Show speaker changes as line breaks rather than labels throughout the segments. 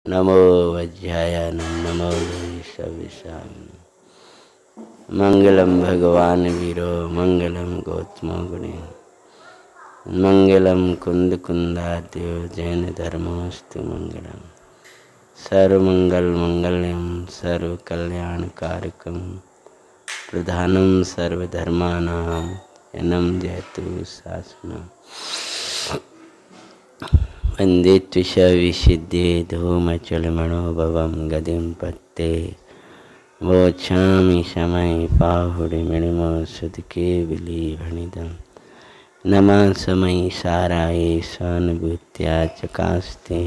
नमो वज्रायानं नमो सविशानं मंगलम भगवान वीरो मंगलम गौतमो गुणे मंगलम कुंद कुंदाद्यो जैन धर्मोस्तु मंगलम सर्वमंगल मंगल्यम सर्व कल्याण कारकम प्रधानम सर्वधर्मानां यनं जयतु शासनम् वंदे त्विषविसिद्धे धूमचलमणोभवं गतिं पत्ते वोच्छामि समय पाहुडिमिणिमो सुदके विलीभणितं नमः समय साराय स्वानुभूत्या चकास्ते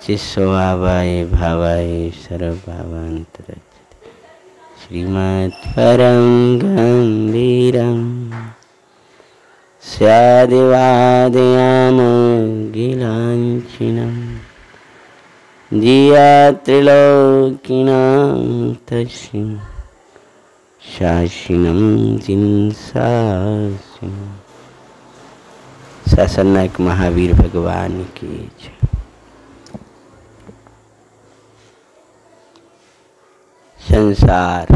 चिस्वभावाय भावाय सर्वभावान्तरच्यते श्रीमत्परं गम्भीरम् स्यादिवादयामो गिलाञ्छिनं जियात्रिलोकिनां तस्मिन् शासिनं जिन्सासिनं ससनक महावीर भगवान की जय। संसार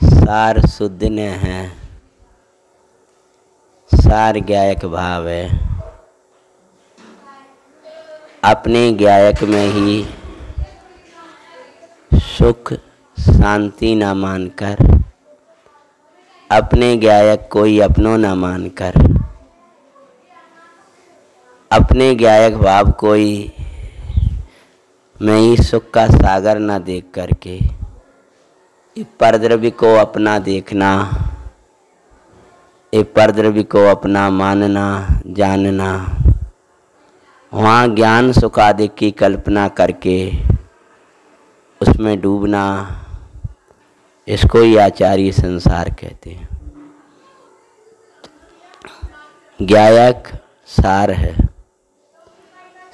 सार शुद्ध ने है, सार ज्ञायक भाव है। अपने ज्ञायक में ही सुख शांति न मानकर, अपने ज्ञायक कोई अपनों न मानकर, अपने ज्ञायक भाव कोई में ही सुख का सागर न देख करके परद्रव्य को अपना देखना, परद्रव्य को अपना मानना जानना, वहाँ ज्ञान सुख आदि की कल्पना करके उसमें डूबना, इसको ही आचार्य संसार कहते हैं। ज्ञायक सार है,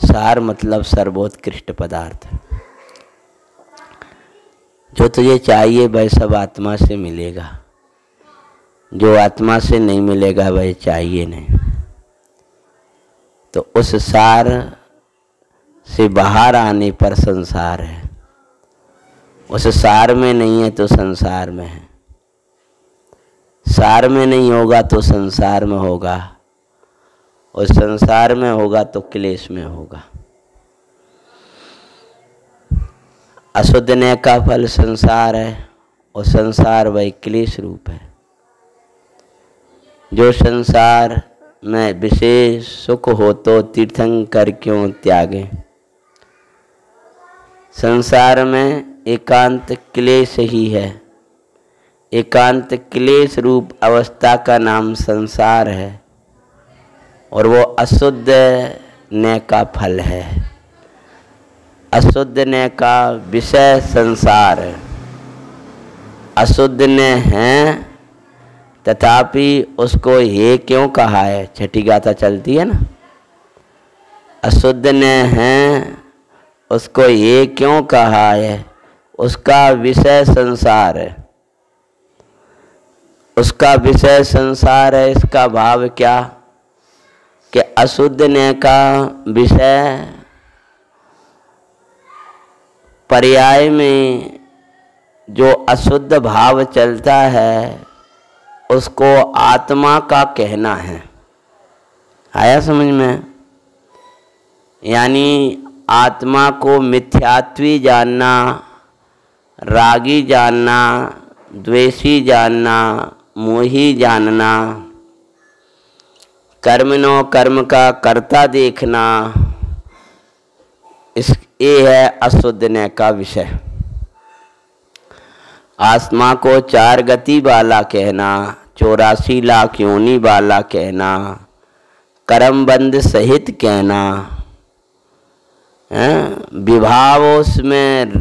सार मतलब सर्वोत्कृष्ट पदार्थ। जो तुझे चाहिए वह सब आत्मा से मिलेगा, जो आत्मा से नहीं मिलेगा वह चाहिए नहीं। तो उस सार से बाहर आने पर संसार है, उस सार में नहीं है तो संसार में है। सार में नहीं होगा तो संसार में होगा, और संसार में होगा तो क्लेश में होगा। अशुद्ध ने का फल संसार है, और संसार वही क्लेश रूप है। जो संसार में विशेष सुख हो तो तीर्थंकर क्यों त्यागे। संसार में एकांत क्लेश ही है, एकांत क्लेश रूप अवस्था का नाम संसार है, और वो अशुद्ध ने का फल है। अशुद्ध ने का विषय संसार है, अशुद्ध ने है तथापि उसको ये क्यों कहा है। छठी गाथा चलती है ना, अशुद्ध ने है उसको ये क्यों कहा है, उसका विषय संसार है, उसका विषय संसार है। इसका भाव क्या कि अशुद्ध ने का विषय पर्याय में जो अशुद्ध भाव चलता है उसको आत्मा का कहना है। आया समझ में? यानी आत्मा को मिथ्यात्वी जानना, रागी जानना, द्वेषी जानना, मोही जानना, कर्मनो कर्म का कर्ता देखना, ये है अशुद्ध ने का विषय। आत्मा को 4 गति वाला कहना, 84 लाख योनि वाला कहना, कर्मबंध सहित कहना, विभावों में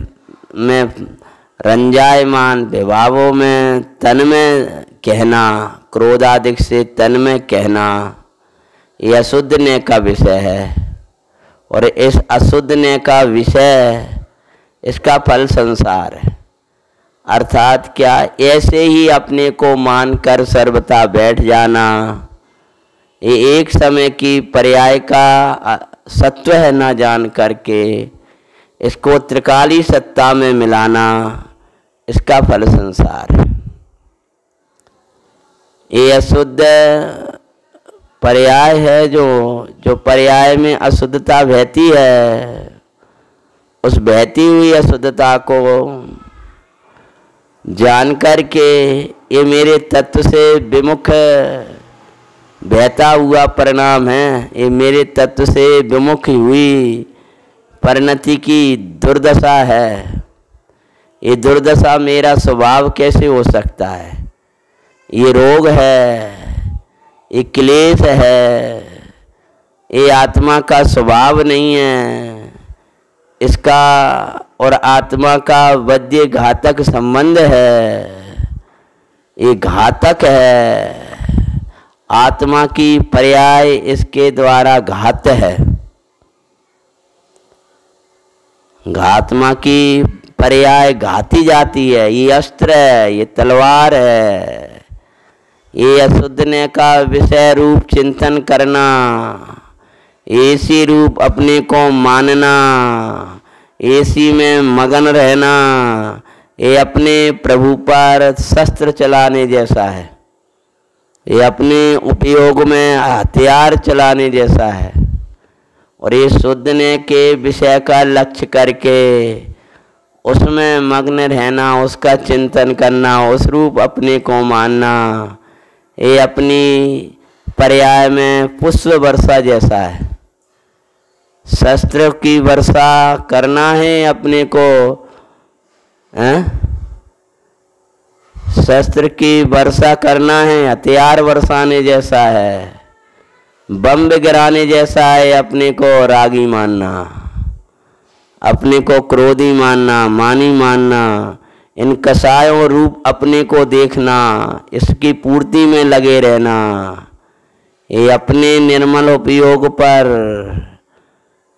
रंजायमान, विभावों में तन में कहना, क्रोधादिक से तन में कहना, ये अशुद्ध ने का विषय है। और इस अशुद्ध ने का विषय, इसका फल संसार है। अर्थात क्या, ऐसे ही अपने को मानकर सर्वथा बैठ जाना, ये एक समय की पर्याय का सत्व है ना जान करके इसको त्रिकाली सत्ता में मिलाना, इसका फल संसार है। ये अशुद्ध पर्याय है, जो पर्याय में अशुद्धता बहती है, उस बहती हुई अशुद्धता को जान करके ये मेरे तत्व से विमुख बहता हुआ परिणाम है, ये मेरे तत्व से विमुख हुई परिणति की दुर्दशा है। ये दुर्दशा मेरा स्वभाव कैसे हो सकता है? ये रोग है, ये क्लेश है, ये आत्मा का स्वभाव नहीं है। इसका और आत्मा का वध्य घातक संबंध है, ये घातक है। आत्मा की पर्याय इसके द्वारा घात है। आत्मा की पर्याय घाती जाती है। ये अस्त्र है, ये तलवार है। ये अशुद्धने का विषय रूप चिंतन करना, ऐसी रूप अपने को मानना, ऐसी में मगन रहना, ये अपने प्रभु पर शस्त्र चलाने जैसा है। ये अपने उपयोग में हथियार चलाने जैसा है। और ये शुद्धने के विषय का लक्ष्य करके उसमें मग्न रहना, उसका चिंतन करना, उस रूप अपने को मानना, ये अपनी पर्याय में पुष्प वर्षा जैसा है। शस्त्र की वर्षा करना है अपने को, शस्त्र की वर्षा करना है, हथियार बरसाने जैसा है, बम गिराने जैसा है। अपने को रागी मानना, अपने को क्रोधी मानना, मानी मानना, इन कसायों रूप अपने को देखना, इसकी पूर्ति में लगे रहना, ये अपने निर्मल उपयोग पर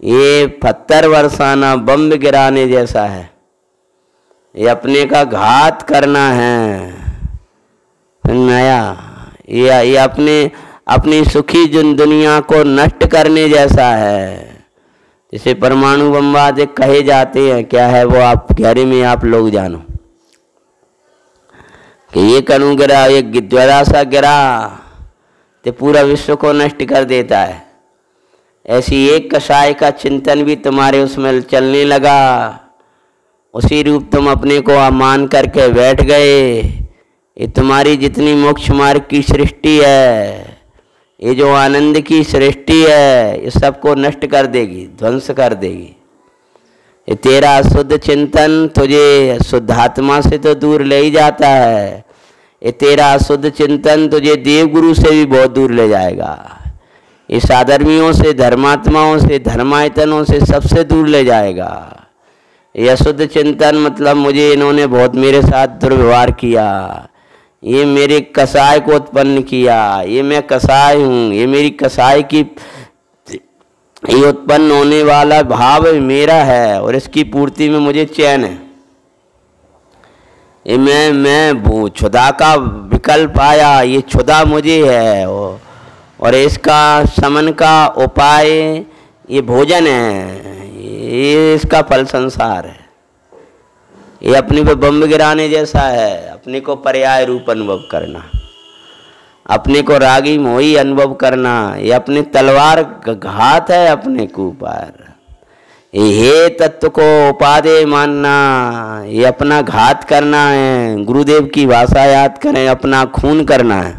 ये पत्थर बरसाना, बम गिराने जैसा है। ये अपने का घात करना है। नया ये अपनी सुखी दुनिया को नष्ट करने जैसा है। जिसे परमाणु बमबाद कहे जाते हैं, क्या है वो आप गहरे में आप लोग जानो कि ये कणु गिरा, ये जरा सा गिरा तो पूरा विश्व को नष्ट कर देता है। ऐसी एक कषाय का चिंतन भी तुम्हारे उसमें चलने लगा, उसी रूप तुम अपने को मान करके बैठ गए। ये तुम्हारी जितनी मोक्ष मार्ग की सृष्टि है, ये जो आनंद की सृष्टि है, ये सबको नष्ट कर देगी, ध्वंस कर देगी। ये तेरा शुद्ध चिंतन तुझे शुद्ध आत्मा से तो दूर ले ही जाता है। ये तेरा शुद्ध चिंतन तुझे देवगुरु से भी बहुत दूर ले जाएगा। ये साधर्मियों से, धर्मात्माओं से, धर्मायतनों से सबसे दूर ले जाएगा। ये अशुद्ध चिंतन मतलब मुझे इन्होंने बहुत मेरे साथ दुर्व्यवहार किया, ये मेरे कसाय को उत्पन्न किया, ये मैं कसाय हूँ, ये मेरी कसाय की ये उत्पन्न होने वाला भाव मेरा है और इसकी पूर्ति में मुझे चैन है। ये मैं क्षुधा का विकल्प आया, ये क्षुधा मुझे है और इसका शमन का उपाय ये भोजन है, ये इसका फल संसार है। ये अपने पे बम गिराने जैसा है, अपने को पर्याय रूप अनुभव करना, अपने को रागी मोही अनुभव करना। ये अपनी तलवार घात है अपने के ऊपर। ये तत्व को उपादेय मानना, ये अपना घात करना है। गुरुदेव की भाषा याद करें, अपना खून करना है।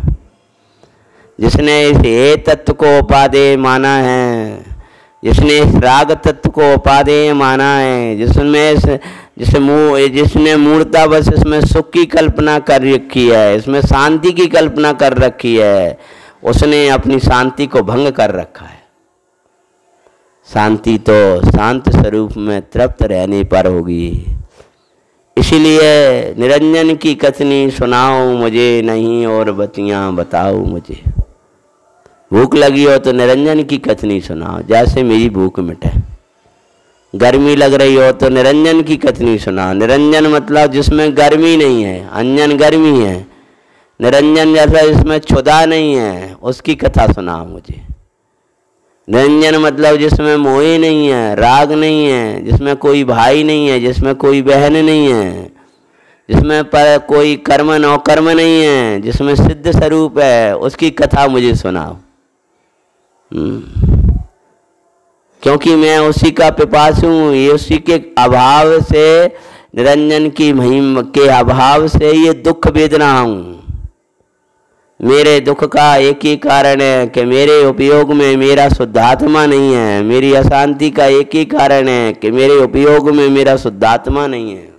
जिसने इस हे तत्व को उपादेय माना है, जिसने इस राग तत्व को उपादेय माना है, जिसने मूर्ता बस इसमें सुख की कल्पना कर रखी है, इसमें शांति की कल्पना कर रखी है, उसने अपनी शांति को भंग कर रखा है। शांति तो शांत स्वरूप में तृप्त रहने पर होगी। इसीलिए निरंजन की कथनी सुनाओ मुझे, नहीं और बतियाँ बताओ मुझे। भूख लगी हो तो निरंजन की कथनी सुनाओ, जैसे मेरी भूख मिटे। गर्मी लग रही हो तो निरंजन की कथनी सुनाओ। निरंजन मतलब जिसमें गर्मी नहीं है, अंजन गर्मी है। निरंजन जैसा जिसमें क्षुधा नहीं है, उसकी कथा सुनाओ मुझे। निरंजन मतलब जिसमें मोह नहीं है, राग नहीं है, जिसमें कोई भाई नहीं है, जिसमें कोई बहन नहीं है, जिसमें पर कोई कर्म नौकर्म नहीं है, जिसमें सिद्ध स्वरूप है, उसकी कथा मुझे सुनाओ। क्योंकि मैं उसी का पिपासु हूँ। ये उसी के अभाव से, निरंजन की महिमा के अभाव से ये दुख वेदना हूँ। मेरे दुख का एक ही कारण है कि मेरे उपयोग में मेरा शुद्धात्मा नहीं है। मेरी अशांति का एक ही कारण है कि मेरे उपयोग में मेरा शुद्धात्मा नहीं है।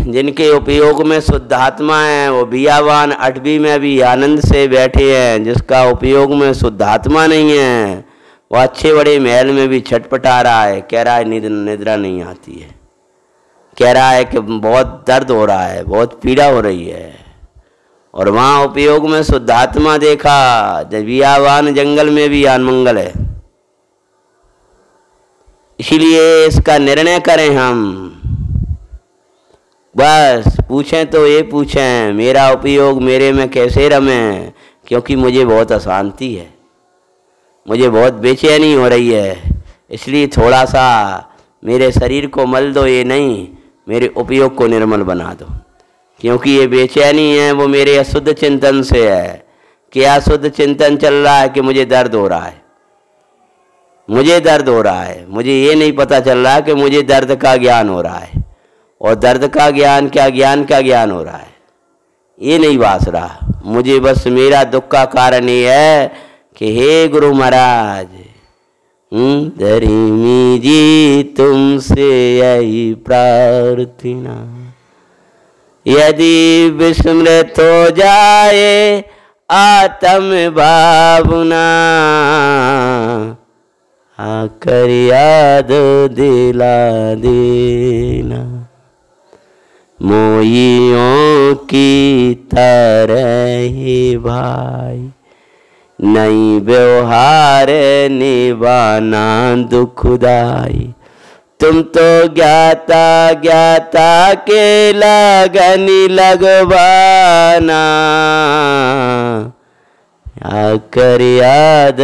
जिनके उपयोग में शुद्धात्मा है वो बियावान 8वीं में भी आनंद से बैठे हैं। जिसका उपयोग में शुद्धात्मा नहीं है वो अच्छे बड़े महल में भी छटपटा रहा है, कह रहा है निद्रा नहीं आती है, कह रहा है कि बहुत दर्द हो रहा है, बहुत पीड़ा हो रही है। और वहाँ उपयोग में शुद्धात्मा देखा, जब बियावान जंगल में भी अनमंगल है। इसीलिए इसका निर्णय करें हम। बस पूछें तो ये पूछें मेरा उपयोग मेरे में कैसे रमे, क्योंकि मुझे बहुत अशांति है, मुझे बहुत बेचैनी हो रही है। इसलिए थोड़ा सा मेरे शरीर को मल दो, ये नहीं मेरे उपयोग को निर्मल बना दो। क्योंकि ये बेचैनी है वो मेरे अशुद्ध चिंतन से है। क्या अशुद्ध चिंतन चल रहा है कि मुझे दर्द हो रहा है, मुझे दर्द हो रहा है। मुझे ये नहीं पता चल रहा कि मुझे दर्द का ज्ञान हो रहा है, और दर्द का ज्ञान क्या, ज्ञान का ज्ञान हो रहा है, ये नहीं वास रहा। मुझे बस मेरा दुख का कारण ये है कि हे गुरु महाराज, धर्मी जी तुमसे यही प्रार्थना, यदि विस्मृत हो जाए आत्म भावना, आकर याद दिला देना। मोहियों की तरह ही भाई, नई व्यवहार निभाना दुखदाई। तुम तो ज्ञाता ज्ञाता के लगनी लगवाना, आकर याद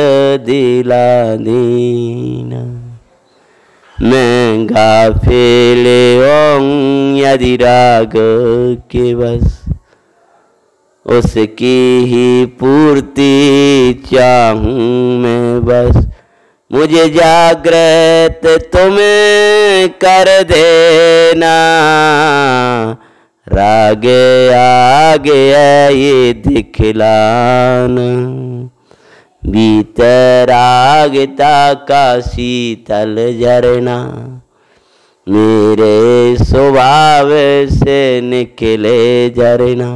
दिला देना। मैं गाफिल हूँ यदि राग के बस, उसकी ही पूर्ति चाहूँ मैं बस। मुझे जागृत तुम्हें कर देना, रागे आगे ये दिखलाना। बीतरागता का शीतल झरना, मेरे स्वभाव से निकले झरना।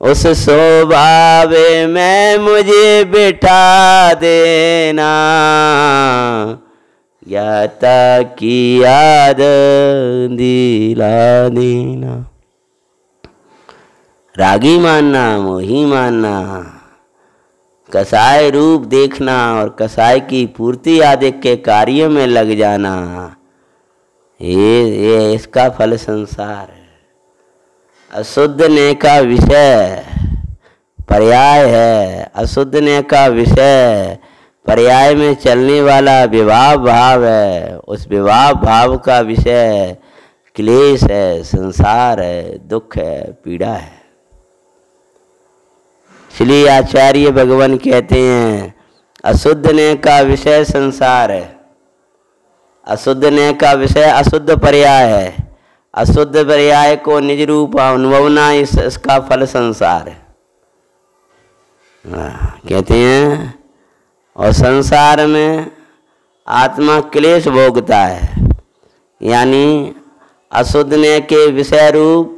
उस स्वभाव में मुझे बिठा देना, ज्ञाता की याद दिला देना। रागी मानना, मोही मानना, कसाय रूप देखना और कसाय की पूर्ति आदि के कार्य में लग जाना, ये इसका फल संसार है। अशुद्ध ने का विषय पर्याय है, अशुद्ध ने का विषय पर्याय में चलने वाला विवाह भाव है। उस विवाह भाव का विषय क्लेश है, संसार है, दुख है, पीड़ा है। इसलिए आचार्य भगवान कहते हैं अशुद्ध ने का विषय संसार है, अशुद्ध ने का विषय अशुद्ध पर्याय है। अशुद्ध पर्याय को निज रूप अनुभवना इसका फल संसार है, कहते हैं। और संसार में आत्मा क्लेश भोगता है, यानी अशुद्ध ने के विषय रूप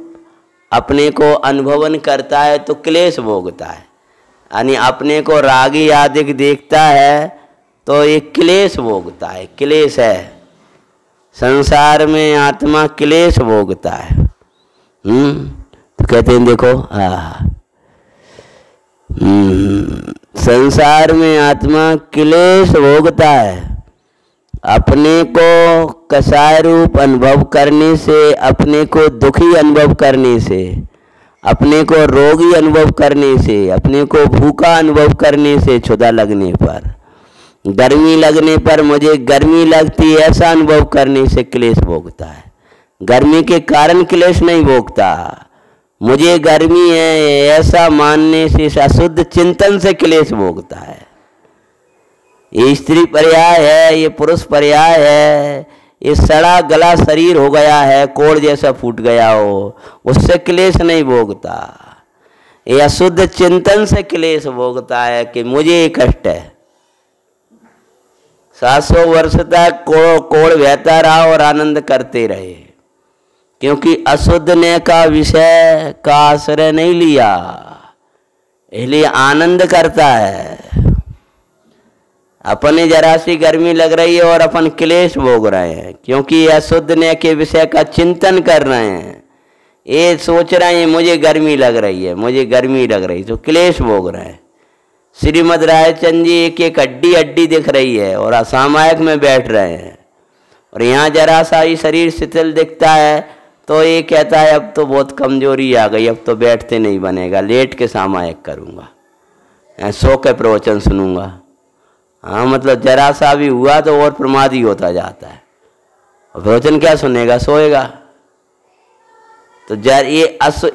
अपने को अनुभवन करता है तो क्लेश भोगता है, यानी अपने को रागी आदि देखता है तो ये क्लेश भोगता है, क्लेश है। संसार में आत्मा क्लेश भोगता है। तो कहते हैं देखो, संसार में आत्मा क्लेश भोगता है। अपने को कसाय रूप अनुभव करने से, अपने को दुखी अनुभव करने से, अपने को रोगी अनुभव करने से, अपने को भूखा अनुभव करने से, क्षुधा लगने पर, गर्मी लगने पर मुझे गर्मी लगती ऐसा अनुभव करने से क्लेश भोगता है। गर्मी के कारण क्लेश नहीं भोगता, मुझे गर्मी है ऐसा मानने से, अशुद्ध चिंतन से क्लेश भोगता है। ये स्त्री पर्याय है, ये पुरुष पर्याय है, ये सड़ा गला शरीर हो गया है, कोड़ जैसा फूट गया हो, उससे क्लेश नहीं भोगता। ये अशुद्ध चिंतन से क्लेश भोगता है कि मुझे ये कष्ट है। 700 वर्ष तक कोड़ बहता रहा और आनंद करते रहे, क्योंकि अशुद्ध ने का विषय का आश्रय नहीं लिया, इसलिए आनंद करता है। अपने जरा सी गर्मी लग रही है और अपन क्लेश भोग रहे हैं, क्योंकि अशुद्ध ने के विषय का चिंतन कर रहे हैं। ये सोच रहे हैं मुझे गर्मी लग रही है, मुझे गर्मी लग रही, तो क्लेश भोग रहे हैं। श्रीमद रायचंद जी एक एक हड्डी हड्डी दिख रही है और असामायिक में बैठ रहे हैं, और यहाँ जरा सा ही शरीर शिथिल दिखता है तो ये कहता है अब तो बहुत कमजोरी आ गई, अब तो बैठते नहीं बनेगा, लेट के सामायिक करूँगा, सो के प्रवचन सुनूंगा। हाँ, मतलब जरा सा भी हुआ तो और प्रमादी होता जाता है, और प्रवचन क्या सुनेगा, सोएगा। तो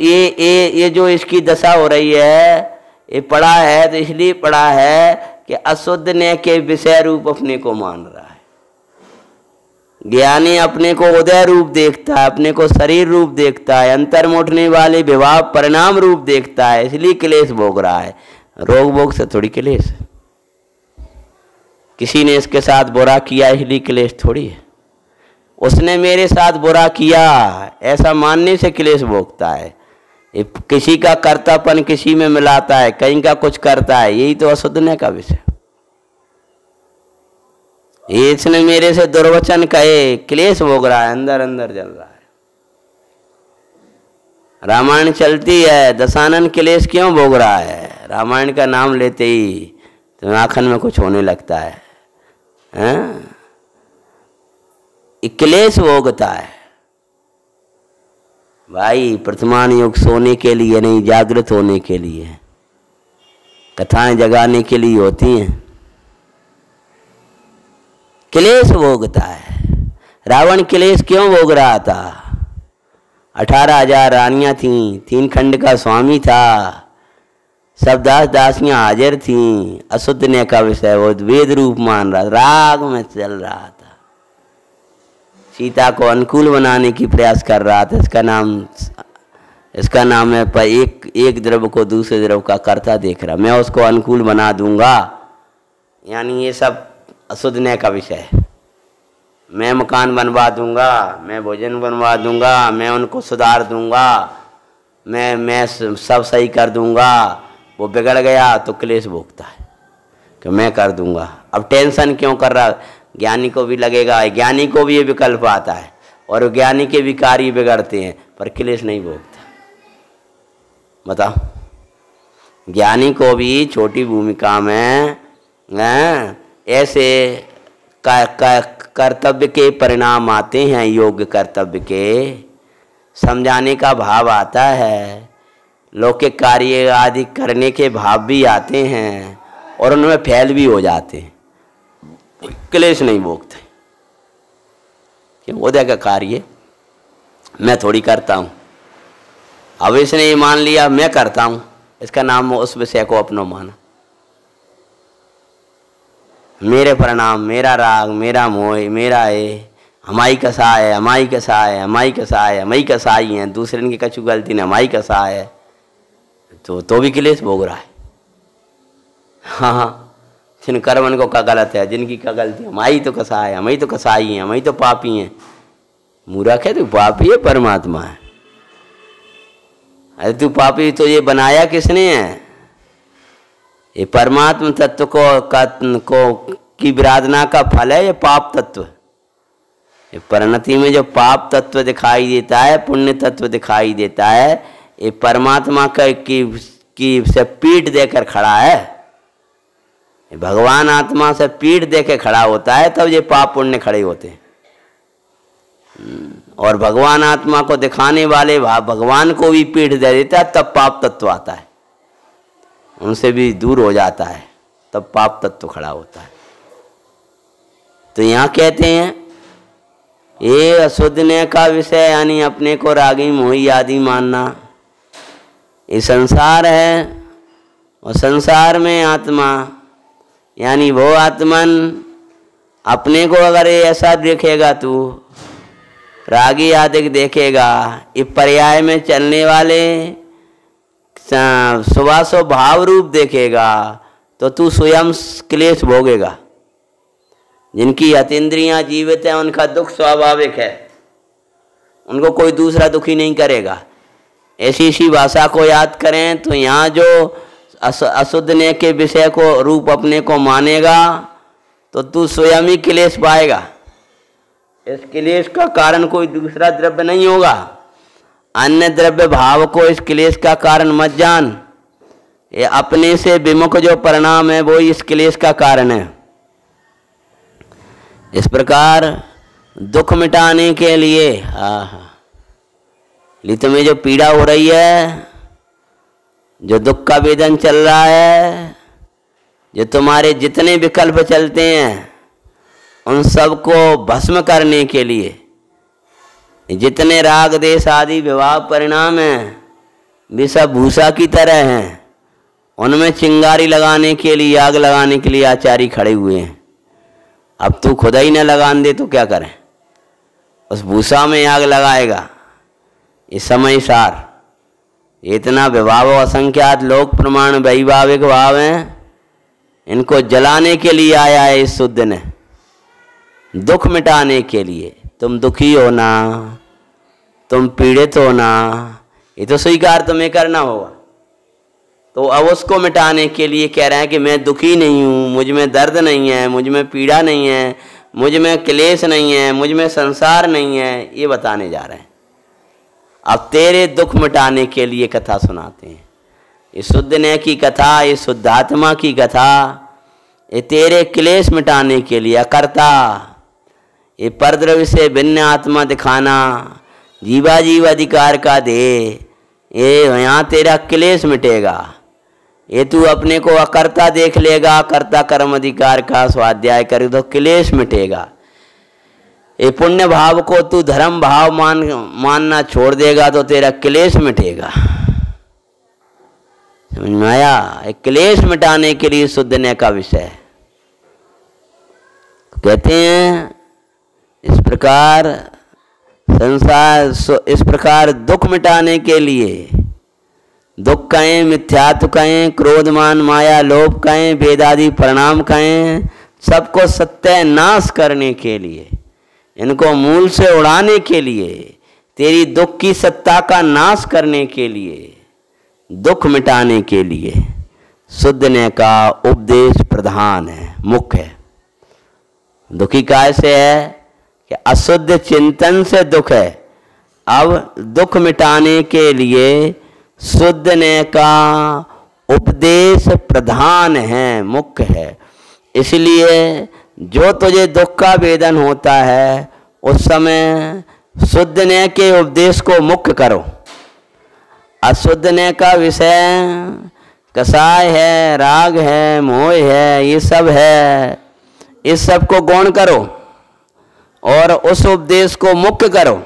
ये जो इसकी दशा हो रही है, ये पड़ा है तो इसलिए पड़ा है कि अशुद्ध ने के विषय रूप अपने को मान रहा है। ज्ञानी अपने को उदय रूप देखता है, अपने को शरीर रूप देखता है, अंतर्मुख उठने वाले विभाव परिणाम रूप देखता है, इसलिए क्लेश भोग रहा है। रोग भोग से थोड़ी क्लेश, किसी ने इसके साथ बुरा किया इसलिए क्लेश थोड़ी है। उसने मेरे साथ बुरा किया ऐसा मानने से क्लेश भोगता है। किसी का कर्तापन किसी में मिलाता है, कहीं का कुछ करता है, यही तो अशुद्धने का विषय। इसने मेरे से दुर्वचन कहे, क्लेश भोग रहा है, अंदर अंदर जल रहा है। रामायण चलती है, दशानन क्लेश क्यों भोग रहा है? रामायण का नाम लेते ही तो आँखन में कुछ होने लगता है, क्लेश भोगता है। भाई वर्तमान युग सोने के लिए नहीं, जागृत होने के लिए, कथाएं जगाने के लिए होती हैं। क्लेश भोगता है। रावण क्लेश क्यों भोग रहा था? 18,000 रानियां थीं, 3 खंड का स्वामी था, सब दास दासियां हाजिर थीं। अशुद्ध ने का विषय वो वेद रूप मान रहा, राग में चल रहा था, सीता को अनुकूल बनाने की प्रयास कर रहा था। इसका नाम है पर एक द्रव्य को दूसरे द्रव्य का कर्ता देख रहा, मैं उसको अनुकूल बना दूंगा, यानी ये सब अशुद्ध ने का विषय है। मैं मकान बनवा दूंगा, मैं भोजन बनवा दूंगा, मैं उनको सुधार दूंगा, मैं सब सही कर दूंगा। वो बिगड़ गया तो क्लेश भोगता है कि मैं कर दूंगा। अब टेंशन क्यों कर रहा? ज्ञानी को भी लगेगा, ज्ञानी को भी ये विकल्प आता है, और ज्ञानी के भी कार्य बिगड़ते हैं पर क्लेश नहीं भोगता। बताओ, ज्ञानी को भी छोटी भूमिका में ऐसे कर्तव्य के परिणाम आते हैं, योग्य कर्तव्य के समझाने का भाव आता है, लौकिक कार्य आदि करने के भाव भी आते हैं, और उनमें फैल भी हो जाते हैं, क्लेश नहीं भोगते। क्यों? उदय का कार्य मैं थोड़ी करता हूँ। अब इसने ये मान लिया मैं करता हूँ, इसका नाम उस विषय को अपना माना। मेरे परिणाम, मेरा राग, मेरा मोह, मेरा ये, हमारी कसा है, हमारी कसा है, हमारी कसा है, हमारी कसाई है, दूसरे की कछु गलती नहीं, हमारी कसा है, तो भी क्लेश भोग रहा है। हाँ, जिन कर्मन को का गलत है, जिनकी का गलती, हमारी तो कसा है, हमारी तो कसाई है, हमारी तो पापी हैं। मूर्ख है तू, पापी है परमात्मा है। अरे तू पापी तो ये बनाया किसने है? ये परमात्मा तत्व को की विराधना का फल है ये पाप तत्व। ये परिणति में जो पाप तत्व दिखाई देता है, पुण्य तत्व दिखाई देता है, ये परमात्मा का की से पीठ देकर खड़ा है। भगवान आत्मा से पीठ देकर खड़ा होता है, तब ये पाप पुण्य खड़े होते हैं। और भगवान आत्मा को दिखाने वाले भगवान को भी पीठ दे देता है, तब पाप तत्व आता है, उनसे भी दूर हो जाता है, तब पाप तत्व खड़ा होता है। तो यहाँ कहते हैं ये अशुद्धने का विषय यानी अपने को रागी मोही आदि मानना, ये संसार है। और संसार में आत्मा यानी वो आत्मन अपने को अगर ऐसा देखेगा, तू रागी आदि देखेगा, ये पर्याय में चलने वाले सुभाषो भाव रूप देखेगा, तो तू स्वयं क्लेश भोगेगा। जिनकी अतीन्द्रियां जीवित हैं उनका दुख स्वाभाविक है, उनको कोई दूसरा दुखी नहीं करेगा। ऐसी सी भाषा को याद करें तो यहाँ जो अशुद्धने के विषय को रूप अपने को मानेगा तो तू स्वयं ही क्लेश पाएगा। इस क्लेश का कारण कोई दूसरा द्रव्य नहीं होगा, अन्य द्रव्य भाव को इस क्लेश का कारण मत जान। ये अपने से विमुख जो परिणाम है वो इस क्लेश का कारण है। इस प्रकार दुख मिटाने के लिए तुम्हें जो पीड़ा हो रही है, जो दुख का वेदन चल रहा है, जो तुम्हारे जितने विकल्प चलते हैं उन सब को भस्म करने के लिए, जितने राग देश आदि विवाह परिणाम हैं वे सब भूसा की तरह हैं, उनमें चिंगारी लगाने के लिए, आग लगाने के लिए आचार्य खड़े हुए हैं। अब तू खुदा ही न लगान दे तो क्या करें, उस भूसा में आग लगाएगा। इस समय सार इतना विभाव असंख्यात लोक प्रमाण वैभाविक भाव हैं, इनको जलाने के लिए आया है इस शुद्ध ने, दुख मिटाने के लिए। तुम दुखी हो ना, तुम पीड़ित हो ना, ये तो स्वीकार तुम्हें करना होगा। तो अब उसको मिटाने के लिए कह रहे हैं कि मैं दुखी नहीं हूँ, मुझ में दर्द नहीं है, मुझ में पीड़ा नहीं है, मुझ में क्लेश नहीं है, मुझ में संसार नहीं है, ये बताने जा रहे हैं। अब तेरे दुख मिटाने के लिए कथा सुनाते हैं। ये शुद्ध ने की कथा, ये शुद्धात्मा की कथा, ये तेरे क्लेश मिटाने के लिए अकर्ता, ये परद्रव्य से भिन्न आत्मा दिखाना, जीवा जीव अधिकार का दे, ये यहाँ तेरा क्लेश मिटेगा। ये तू अपने को अकर्ता देख लेगा, कर्ता कर्म अधिकार का स्वाध्याय करे तो क्लेश मिटेगा। ये पुण्य भाव को तू धर्म भाव मानना छोड़ देगा तो तेरा क्लेश मिटेगा। समझ में आया? क्लेश मिटाने के लिए शुद्धने का विषय कहते हैं। इस प्रकार संसार, इस प्रकार दुख मिटाने के लिए, दुख कहें, मिथ्यात्व कहें, क्रोधमान माया लोभ कहें, वेदादि परिणाम कहें, सबको सत्यानाश करने के लिए, इनको मूल से उड़ाने के लिए, तेरी दुख की सत्ता का नाश करने के लिए, दुख मिटाने के लिए शुद्धने का उपदेश प्रधान है, मुख्य है। दुखी काय से है कि अशुद्ध चिंतन से दुख है। अब दुख मिटाने के लिए शुद्धने का उपदेश प्रधान है, मुख्य है। इसलिए जो तुझे दुख का वेदन होता है उस समय शुद्धने के उपदेश को मुख्य करो। अशुद्धने का विषय कसाय है, राग है, मोह है, ये सब है, इस सब को गौण करो और उस उपदेश को मुख्य करो,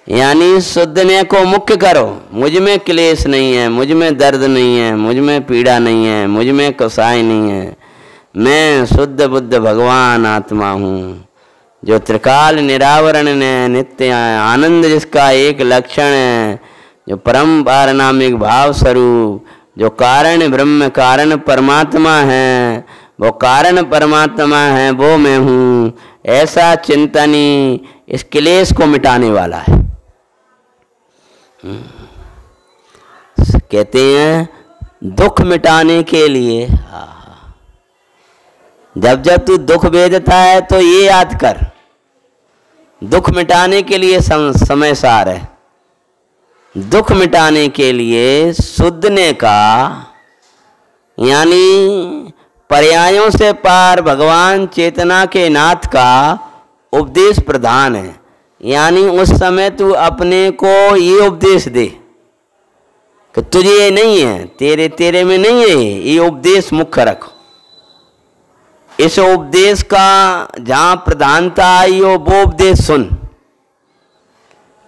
यानी शुद्धने को मुख्य करो। मुझ में क्लेश नहीं है, मुझ में दर्द नहीं है, मुझ में पीड़ा नहीं है, मुझ में कसाय नहीं है, मैं शुद्ध बुद्ध भगवान आत्मा हूँ, जो त्रिकाल निरावरण ने नित्य आनंद जिसका एक लक्षण है, जो परम पारनामिक भाव स्वरूप, जो कारण ब्रह्म कारण परमात्मा है, वो कारण परमात्मा है, वो मैं हूँ। ऐसा चिंतन ही इस क्लेश को मिटाने वाला है। कहते हैं दुख मिटाने के लिए, जब जब तू दुख वेदता है तो ये याद कर, दुख मिटाने के लिए समय सार है। दुख मिटाने के लिए शुद्धने का यानी पर्यायों से पार भगवान चेतना के नाथ का उपदेश प्रधान है। यानी उस समय तू अपने को ये उपदेश दे कि तुझे ये नहीं है, तेरे तेरे में नहीं है, ये उपदेश मुख्य रखो। इस उपदेश का जहां प्रधानता आई हो वो उपदेश सुन,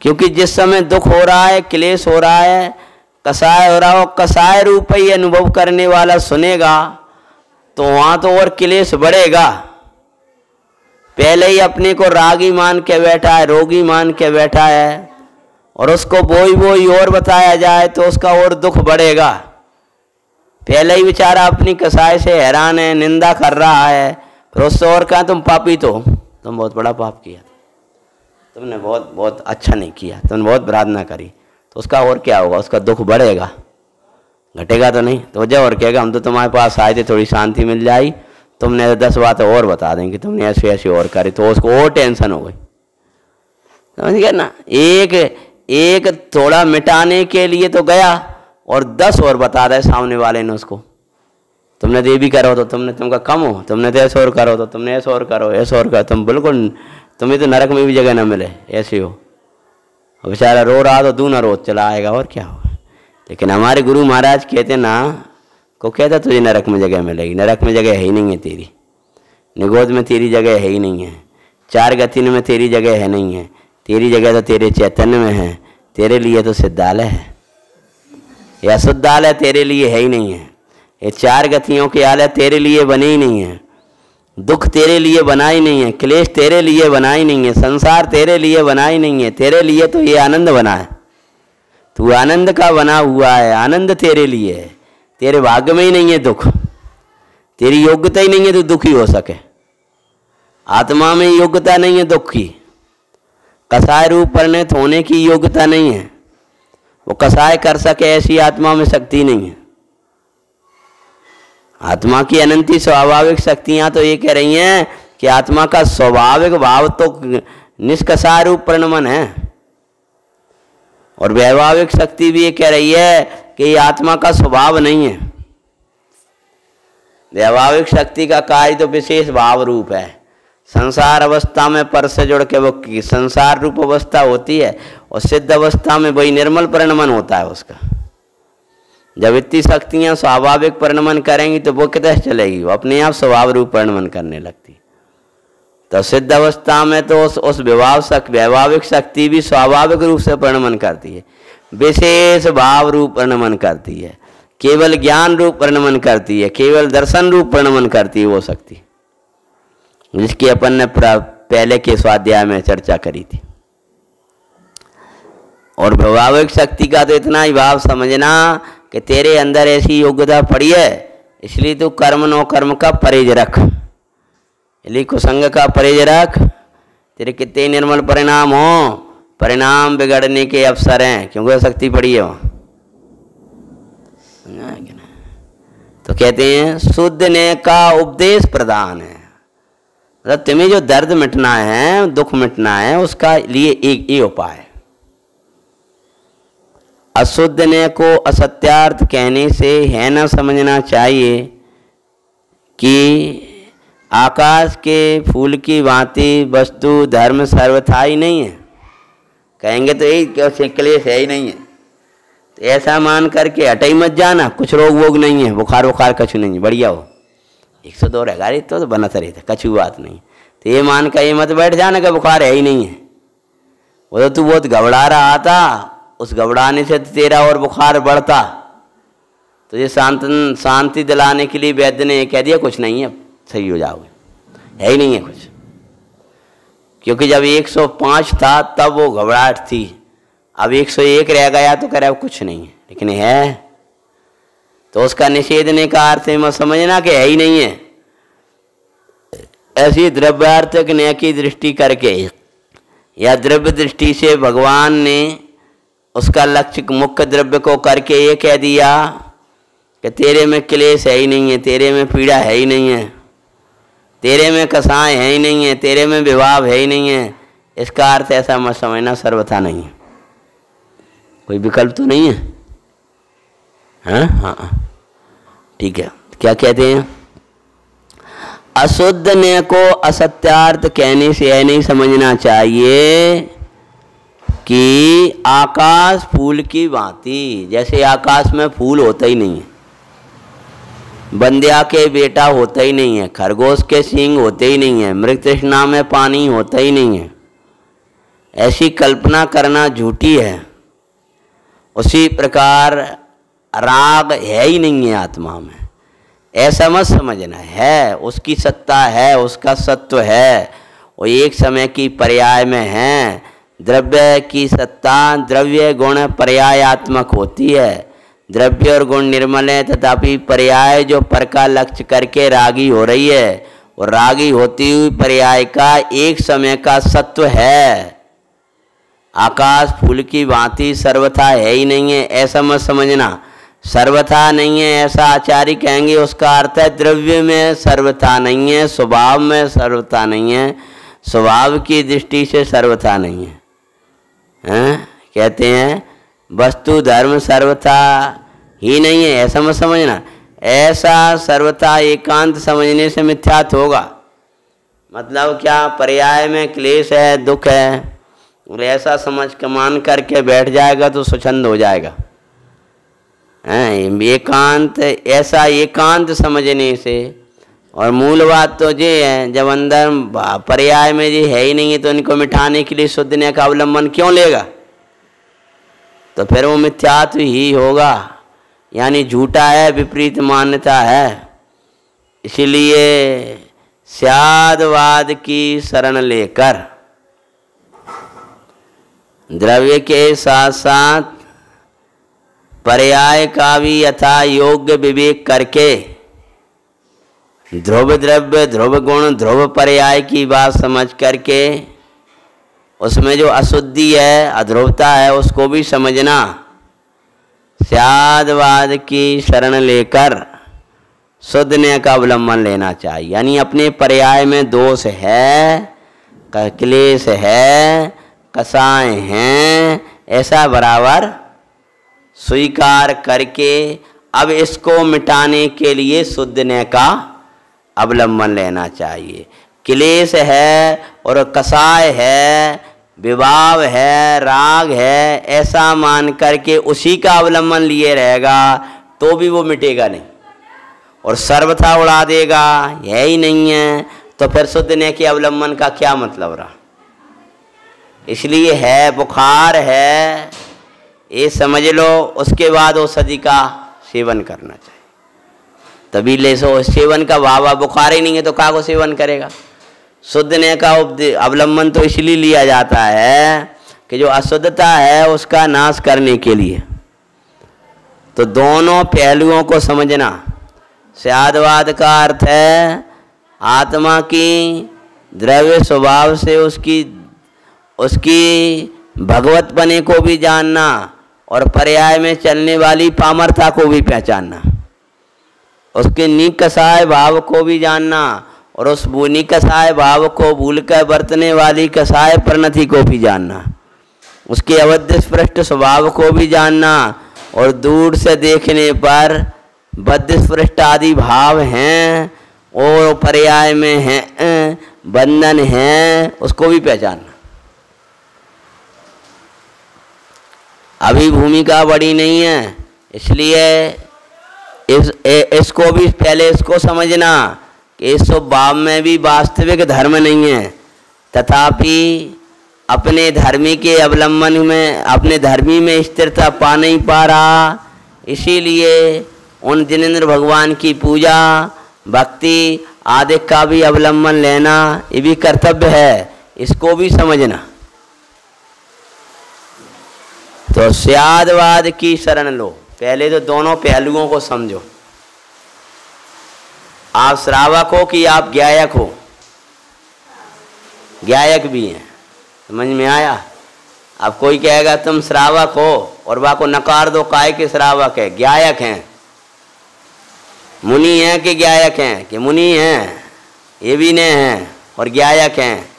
क्योंकि जिस समय दुख हो रहा है, क्लेश हो रहा है, कसाय हो रहा हो, कसाय रूप ही अनुभव करने वाला सुनेगा तो वहां तो और क्लेश बढ़ेगा। पहले ही अपने को रागी मान के बैठा है, रोगी मान के बैठा है, और उसको बोई और बताया जाए तो उसका और दुख बढ़ेगा। पहले ही बेचारा अपनी कसाय से हैरान है, निंदा कर रहा है, फिर उससे और कहा तुम पापी, तो तुम बहुत बड़ा पाप किया, तुमने बहुत अच्छा नहीं किया, तुमने बहुत प्रार्थना करी, तो उसका और क्या होगा, उसका दुख बढ़ेगा, घटेगा तो नहीं। तो जब और कहेगा हम तो तुम्हारे पास आए थे थोड़ी शांति मिल जाए, तुमने 10 बातें और बता देंगे, तुमने ऐसे ऐसे और करी, तो उसको और टेंशन हो गई। समझ गया ना, एक थोड़ा मिटाने के लिए तो गया और 10 और बता दे सामने वाले ने उसको, तुमने ये भी करो तो तुमका कम हो, तुमने तो ऐसे और करो तो तुमने ऐसे और करो, ऐसे और करो, तुम बिल्कुल तुम्हें तो नरक में भी जगह ना मिले, ऐसे हो। बेचारा रो रहा तो दूना रोज चला आएगा, और क्या होगा। लेकिन हमारे गुरु महाराज कहते ना, को कहता तुझे नरक में जगह मिलेगी, नरक में जगह है ही नहीं है तेरी, निगोद में तेरी जगह है ही नहीं है, 4 गतिन में तेरी जगह है नहीं है, तेरी जगह तो तेरे चैतन्य में है। तेरे लिए तो सिद्धालय है, या शुद्धालय तेरे लिए है ही नहीं है। ये 4 गतियों के आलय तेरे लिए बने ही नहीं है, दुख तेरे लिए बना ही नहीं है, क्लेश तेरे लिए बना ही नहीं है, संसार तेरे लिए बना ही नहीं है। तेरे लिए तो ये आनंद बना है, तू आनंद का बना हुआ है, आनंद तेरे लिए है। तेरे भाग्य में ही नहीं है दुख, तेरी योग्यता ही नहीं है तो दुखी हो सके। आत्मा में योग्यता नहीं है दुख की, कसाय रूप परिणत होने की योग्यता नहीं है, वो कसाय कर सके ऐसी आत्मा में शक्ति नहीं है। आत्मा की अनंती स्वाभाविक शक्तियां तो ये कह रही हैं कि आत्मा का स्वाभाविक भाव तो निष्कसाय रूप परिणमन है, और वैभाविक शक्ति भी ये कह रही है कि ये आत्मा का स्वभाव नहीं है। वैभाविक शक्ति का कार्य तो विशेष भाव रूप है, संसार अवस्था में पर से जुड़ के वो संसार रूप अवस्था होती है, और सिद्ध अवस्था में वही निर्मल परिणमन होता है उसका। जब इतनी शक्तियां स्वाभाविक परिणमन करेंगी तो वो कितने चलेगी, वो अपने आप स्वभाव रूप परिणमन करने लगती। तो सिद्ध अवस्था में तो उस वैभाविक शक्ति भी स्वाभाविक रूप से परिणमन करती है, विशेष भाव रूप परिणमन करती है, केवल ज्ञान रूप परिणमन करती है, केवल दर्शन रूप परिणमन करती है वो शक्ति, जिसकी अपन ने पहले के स्वाध्याय में चर्चा करी थी। और वैभाविक शक्ति का तो इतना ही भाव समझना कि तेरे अंदर ऐसी योग्यता पड़ी है, इसलिए तू कर्म नो कर्म का परहेज रख, इसलिए कुसंग का परहेज रख। तेरे कितने निर्मल परिणाम हो, परिणाम बिगड़ने के अवसर हैं, क्योंकि शक्ति पड़ी है वहाँ। तो कहते हैं शुद्ध ने का उपदेश प्रदान है, मतलब तुम्हें जो दर्द मिटना है, दुख मिटना है, उसका लिए एक ही उपाय। अशुद्ध ने को असत्यार्थ कहने से है न समझना चाहिए कि आकाश के फूल की भांति वस्तु धर्म सर्वथा ही नहीं है। कहेंगे तो यही क्लेश है ही नहीं है, तो ऐसा मान करके हट ही मत जाना, कुछ रोग वोग नहीं है, बुखार वुखार कछु नहीं है, बढ़िया हो 102 है गाड़ी तो बनता रहता, कछु बात नहीं। तो ये मान कर ये मत बैठ जाना कि बुखार है ही नहीं है, वो तो तू बहुत घबरा रहा था, उस घबराने से तेरा और बुखार बढ़ता। तो ये शांति दिलाने के लिए वैद्य ने कह दिया कुछ नहीं है, सही हो जाओगे, है ही नहीं है कुछ। क्योंकि जब 105 था तब वो घबराहट थी, अब 101 रह गया तो कह रहा कुछ नहीं है, लेकिन है। तो उसका निषेधने का अर्थ है मत समझना कि है ही नहीं है। ऐसी द्रव्यार्थक न्याय की दृष्टि करके या द्रव्य दृष्टि से भगवान ने उसका लक्ष्य मुख्य द्रव्य को करके ये कह दिया कि तेरे में क्लेश है ही नहीं है, तेरे में पीड़ा है ही नहीं है, तेरे में कसाय है ही नहीं है, तेरे में विभाव है ही नहीं है। इसका अर्थ ऐसा मत समझना सर्वथा नहीं है, कोई विकल्प तो नहीं है। हाँ हाँ ठीक है। क्या कहते हैं, अशुद्ध ने को असत्यार्थ कहने से यह नहीं समझना चाहिए कि आकाश फूल की भांति, जैसे आकाश में फूल होता ही नहीं है, बंध्या के बेटा होता ही नहीं है, खरगोश के सींग होते ही नहीं है, मृग तृष्णा में पानी होता ही नहीं है, ऐसी कल्पना करना झूठी है। उसी प्रकार राग है ही नहीं है आत्मा में, ऐसा मत समझना। है, उसकी सत्ता है, उसका सत्व है, वो एक समय की पर्याय में है। द्रव्य की सत्ता द्रव्य गुण पर्यायात्मक होती है। द्रव्य और गुण निर्मल है, तथापि पर्याय जो पर का लक्ष्य करके रागी हो रही है, और रागी होती हुई पर्याय का एक समय का सत्व है। आकाश फूल की भांति सर्वथा है ही नहीं है, ऐसा मत समझना। सर्वथा नहीं है ऐसा आचार्य कहेंगे, उसका अर्थ है द्रव्य में सर्वथा नहीं है, स्वभाव में सर्वथा नहीं है, स्वभाव की दृष्टि से सर्वथा नहीं है। कहते हैं वस्तु धर्म सर्वथा ही नहीं है, ऐसा मत समझना। ऐसा सर्वथा एकांत समझने से मिथ्यात्व होगा। मतलब क्या, पर्याय में क्लेश है, दुख है, और ऐसा समझ के मान करके बैठ जाएगा तो स्वच्छंद हो जाएगा। एकांत, ऐसा एकांत समझने से, और मूल बात तो ये है, जब अंदर पर्याय में ये है ही नहीं है तो इनको मिटाने के लिए शुद्ध ने का अवलंबन क्यों लेगा? तो फिर वो मिथ्यात्व ही होगा, यानी झूठा है, विपरीत मान्यता है। इसीलिए स्यादवाद की शरण लेकर द्रव्य के साथ साथ पर्याय का भी यथा योग्य विवेक करके ध्रुव द्रव्य, ध्रुव गुण, ध्रुव पर्याय की बात समझ करके उसमें जो अशुद्धि है, अध्रुवता है, उसको भी समझना। स्यादवाद की शरण लेकर शुद्ध न्याय का अवलंबन लेना चाहिए। यानी अपने पर्याय में दोष है, क्लेश है, कसाय हैं, ऐसा बराबर स्वीकार करके अब इसको मिटाने के लिए शुद्ध न्याय का अवलंबन लेना चाहिए। क्लेश है और कसाय है, विभाव है, राग है, ऐसा मान करके उसी का अवलंबन लिए रहेगा तो भी वो मिटेगा नहीं, और सर्वथा उड़ा देगा, है ही नहीं है, तो फिर शुद्ध न्याय के अवलंबन का क्या मतलब रहा? इसलिए है, बुखार है, ये समझ लो, उसके बाद औषधि का सेवन करना चाहिए। तभी ले सो, सेवन का वावा, बुखार ही नहीं है तो का को सेवन करेगा? शुद्ध न्याय का अवलंबन तो इसलिए लिया जाता है कि जो अशुद्धता है उसका नाश करने के लिए। तो दोनों पहलुओं को समझना। स्यादवाद का अर्थ है आत्मा की द्रव्य स्वभाव से उसकी भगवत बने को भी जानना, और पर्याय में चलने वाली पामरता को भी पहचानना, उसके निकसाय भाव को भी जानना, और उस निकसाय भाव को भूलकर बरतने वाली कसाय प्रनति को भी जानना, उसके अवध स्पृष्ट स्वभाव को भी जानना, और दूर से देखने पर बद्ध स्पृष्ट आदि भाव हैं और पर्याय में हैं, बंधन हैं, उसको भी पहचानना। अभी भूमिका बड़ी नहीं है, इसलिए इसको भी पहले इसको समझना कि इस स्वभाव में भी वास्तविक धर्म नहीं है, तथापि अपने धर्मी के अवलंबन में, अपने धर्मी में स्थिरता पा नहीं पा रहा। इसीलिए उन जिनेंद्र भगवान की पूजा, भक्ति आदि का भी अवलंबन लेना ये भी कर्तव्य है, इसको भी समझना। तो स्यादवाद की शरण लो। पहले तो दोनों पहलुओं को समझो। आप श्रावक हो कि आप ज्ञायक हो? ज्ञायक भी हैं, समझ में आया? अब कोई कहेगा तुम श्रावक हो और वह को नकार दो, काय के श्रावक है, ज्ञायक हैं। मुनि हैं कि ज्ञायक हैं? कि मुनि हैं, ये भी नहीं हैं और ज्ञायक हैं।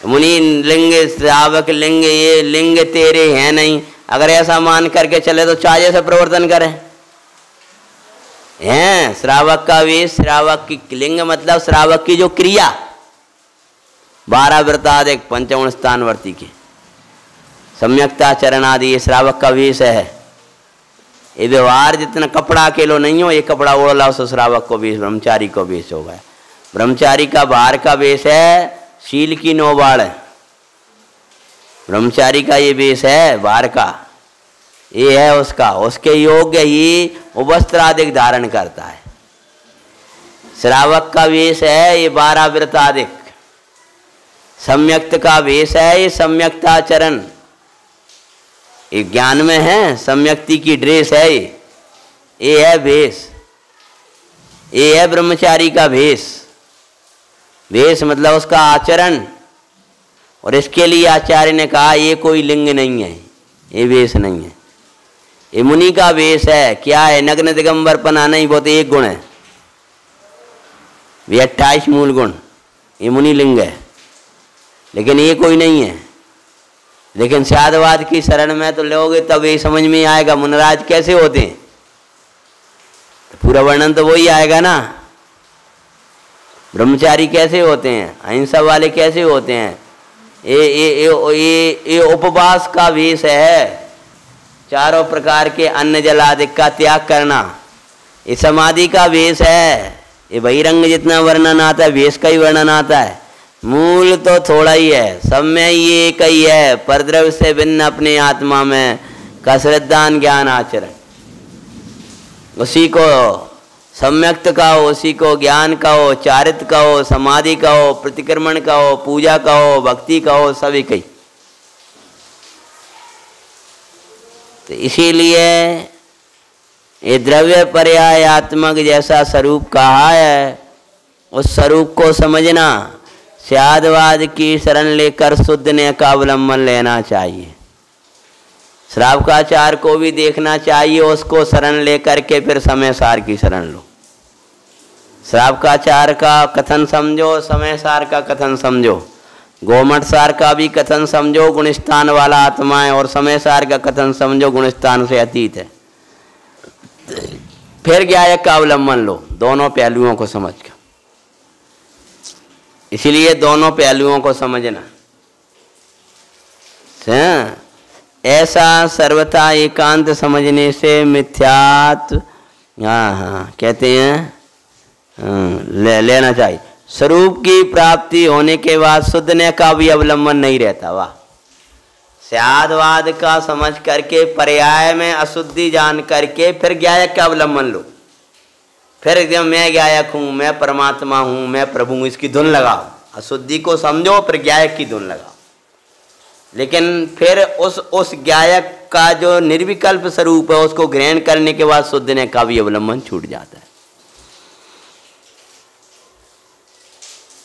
मुनि लिंग, श्रावक लिंग, ये लिंग तेरे हैं नहीं। अगर ऐसा मान करके चले तो चाहे से प्रवर्तन करें। हैं श्रावक का वेश, श्रावक की लिंग मतलब श्रावक की जो क्रिया, 12 व्रताधिक पंचगुण स्थानवर्ती की, सम्यक्ताचरण आदि ये श्रावक का वेश है। ये व्यवहार जितना कपड़ा अकेलो नहीं हो, ये कपड़ा ओढ़ लाओ सो श्रावक को वेश, ब्रह्मचारी को वेश हो गया। ब्रह्मचारी का बाहर का वेश है शील की नौबाड़, ब्रह्मचारी का ये वेश है बाहर का, ये है उसका, उसके योग्य ही वो वस्त्र आदि धारण करता है। श्रावक का वेश है ये 12 व्रत आदि, सम्यक्त का वेश है ये सम्यक्ताचरण, ये ज्ञान में है, सम्यक्ति की ड्रेस है ये है वेश, ये है ब्रह्मचारी का वेश। वेश मतलब उसका आचरण, और इसके लिए आचार्य ने कहा ये कोई लिंग नहीं है, ये वेश नहीं है, ये मुनि का वेश है। क्या है? नग्न दिगंबरपना नहीं, बहुत एक गुण है, वे 28 मूल गुण, ये मुनि लिंग है, लेकिन ये कोई नहीं है। लेकिन साधवाद की शरण में तो लोगे तब ये समझ में आएगा मुनराज कैसे होते हैं, तो पूरा वर्णन तो वही आएगा ना। ब्रह्मचारी कैसे होते हैं, अहिंसा वाले कैसे होते हैं, ये उपवास का वेश है, चारों प्रकार के अन्न जल आदि का त्याग करना, ये समाधि का वेश है। ये बहिरंग जितना वर्णन आता है वेश का ही वर्णन आता है, मूल तो थोड़ा ही है, सब में ये एक ही है, परद्रव्य से भिन्न अपने आत्मा में का श्रद्धान ज्ञान आचरण, उसी को सम्यक्त का हो, उसी को ज्ञान का हो, चारित्र का हो, समाधि का हो, प्रतिक्रमण का हो, पूजा का हो, भक्ति का हो, सभी कई। तो इसीलिए ये द्रव्य पर्यायात्मक जैसा स्वरूप कहा है, उस स्वरूप को समझना, स्यादवाद की शरण लेकर शुद्ध ने का अवलंबन लेना चाहिए। श्रावकाचार को भी देखना चाहिए, उसको शरण लेकर के फिर समय सार की शरण लो। श्रावकाचार का कथन समझो, समय सार का कथन समझो, गोमठ सार का भी कथन समझो, गुणस्थान वाला आत्मा है, और समय सार का कथन समझो, गुणस्थान से अतीत है। फिर ज्ञायक का अवलंबन लो, दोनों पहलुओं को समझ कर। इसीलिए दोनों पहलुओं को समझना, ऐसा सर्वथा एकांत समझने से मिथ्यात्व कहते हैं लेना चाहिए। स्वरूप की प्राप्ति होने के बाद शुद्ध ने का भी अवलंबन नहीं रहता। वाह, स्यादवाद का समझ करके पर्याय में अशुद्धि जान करके फिर ज्ञायक का अवलंबन लो। फिर एकदम मैं ज्ञायक हूँ, मैं परमात्मा हूँ, मैं प्रभु हूँ, इसकी धुन लगाओ। अशुद्धि को समझो, फिर ज्ञायक की धुन लगाओ। लेकिन फिर उस ज्ञायक का जो निर्विकल्प स्वरूप है उसको ग्रहण करने के बाद शुद्ध ने का भी अवलंबन छूट जाता है।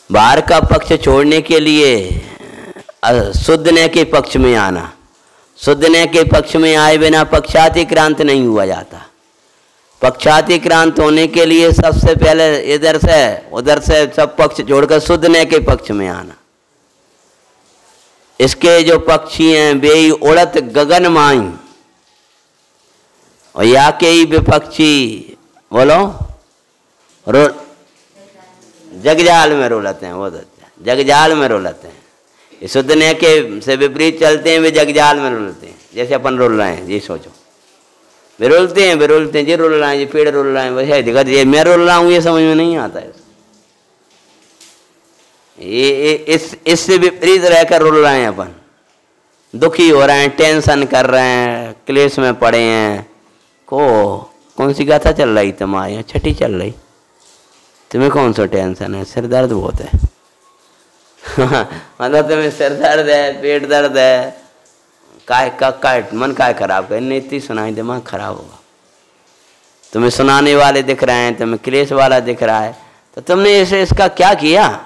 बाहर का पक्ष छोड़ने के लिए शुद्ध ने के पक्ष में आना, शुद्ध ने के पक्ष में आए बिना पक्षातिक्रांत नहीं हुआ जाता। पक्षातिक्रांत होने के लिए सबसे पहले इधर से उधर से सब पक्ष छोड़कर शुद्ध ने के पक्ष में आना। इसके जो पक्षी हैं वे ही उड़त गगन माई, और या के ही विपक्षी बोलो जगजाल में रोलते हैं, वो जगजाल में रोलते हैं। ये शुद्ध ने के से विपरीत चलते हैं, वे जगजाल में रोलते हैं। जैसे अपन रोल रहे हैं, ये सोचो, वे रोलते हैं, ये रोल रहे हैं, ये पेड़ रोल रहे हैं, वैसे दिक्कत ये मैं रोल रहा हूँ, ये समझ में नहीं आता है। ये इससे विपरीत रहकर रोल रहे हैं अपन, दुखी हो रहे हैं, टेंशन कर रहे हैं, क्लेश में पड़े हैं। कौन सी गाथा चल रही तुम्हारी? छठी चल रही। तुम्हें कौन सा टेंशन है? सिर दर्द बहुत है मतलब तुम्हें सिर दर्द है, पेट दर्द है, काय मन काय खराब है, इतनी सुनाई दिमाग खराब होगा। तुम्हें सुनाने वाले दिख रहे हैं, तुम्हें क्लेश वाला दिख रहा है, तो तुमने इसे इसका क्या किया?